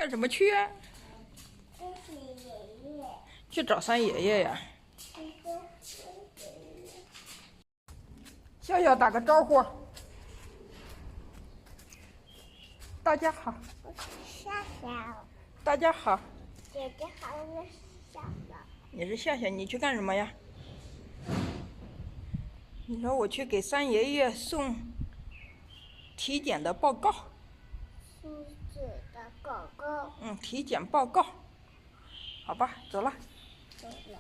干什么去啊？跟爷爷。去找三爷爷呀。笑笑打个招呼。大家好。笑笑。大家好。姐姐好，我是笑笑。你是笑笑，你去干什么呀？你说我去给三爷爷送体检的报告。梳子的狗狗。体检报告。好吧，走了。走了。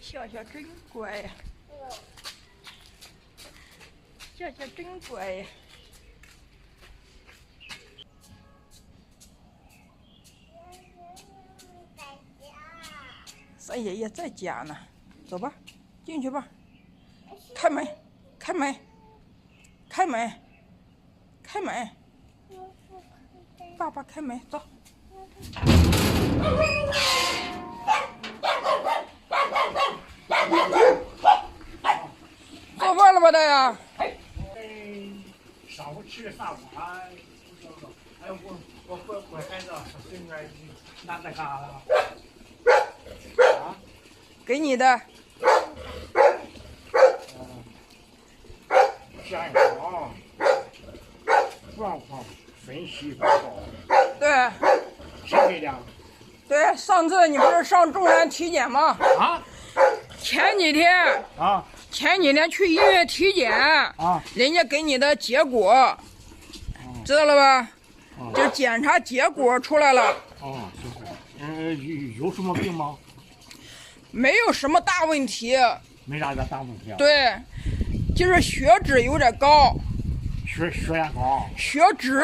笑笑真乖呀。笑笑真乖呀。三爷爷在家呢，走吧，进去吧。开门，开门，开门，开门。爸爸开门，走。做饭了吧，大爷？上午吃的啥饭？哎，我孩子随便拿在干了。啊？给你的。健康，状况分析报告。对。谁给的？对，上次你不是上中山体检吗？啊？前几天。啊？前几天去医院体检。啊？人家给你的结果，知道了吧？就检查结果出来了。哦，就是。有什么病吗？没有什么大问题。没啥大问题啊。对，就是血脂有点高。血压高。血脂。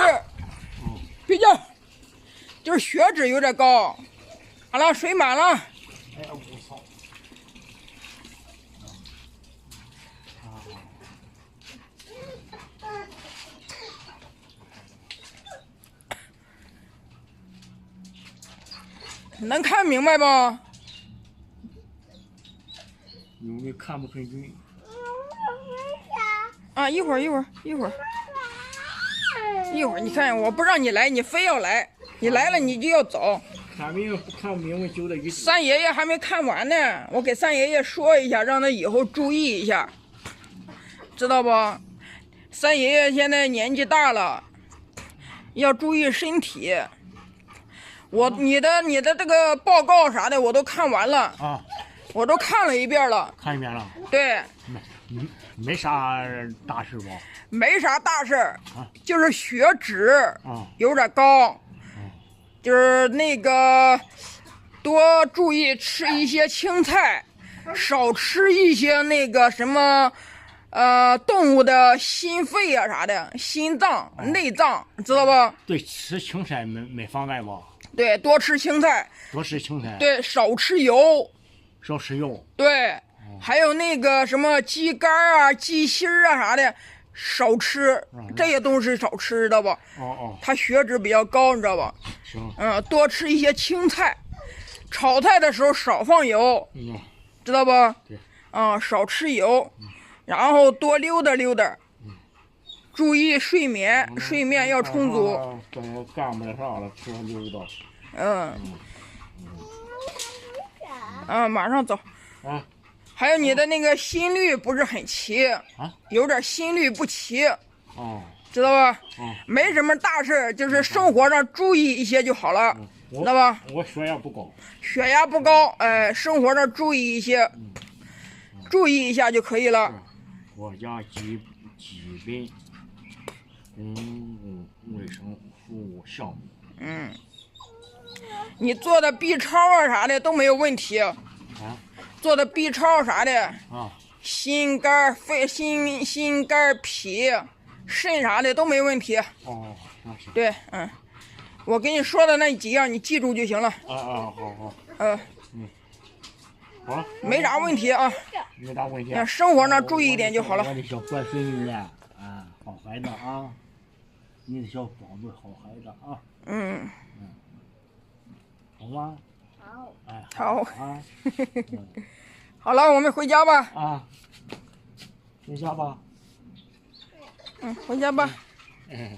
别叫。就是血脂有点高。满了，水满了。哎呀，我操！能看明白吗？因为看不很准。啊，一会儿，你看，我不让你来，你非要来，你来了你就要走。看明白不看明白就得一。三爷爷还没看完呢，我给三爷爷说一下，让他以后注意一下，知道不？三爷爷现在年纪大了，要注意身体。你的这个报告啥的我都看完了啊，我都看了一遍了。看一遍了。对。没啥大事吧？没啥大事儿，就是血脂有点高，就是那个多注意吃一些青菜，少吃一些那个什么动物的心肺啊啥的，心脏、内脏，知道吧？对，吃青菜没妨碍吧？对，多吃青菜。多吃青菜。对，少吃油。少吃油。对。还有那个什么鸡肝啊、鸡心啊啥的，少吃，这些东西少吃，知道吧？它血脂比较高，你知道吧？行。多吃一些青菜，炒菜的时候少放油，知道吧？对。少吃油，然后多溜达溜达，注意睡眠，睡眠要充足。干不了啥了，吃完溜达。马上走。还有你的那个心率不是很齐，有点心率不齐，知道吧？没什么大事，就是生活上注意一些就好了，知道吧？我血压不高。血压不高，生活上注意一些，注意一下就可以了。国家基本公共卫生服务项目。你做的 B 超啊啥的都没有问题。做的 B 超啥的心肝肺心肝脾肾啥的都没问题。对，我给你说的那几样你记住就行了。好。好，没啥问题啊。没啥问题。生活上注意一点就好了。我的小乖孙女好孩子啊，你的小宝贝好孩子啊。好吗？好。好。好了，我们回家吧。啊，回家吧。回家吧。嗯。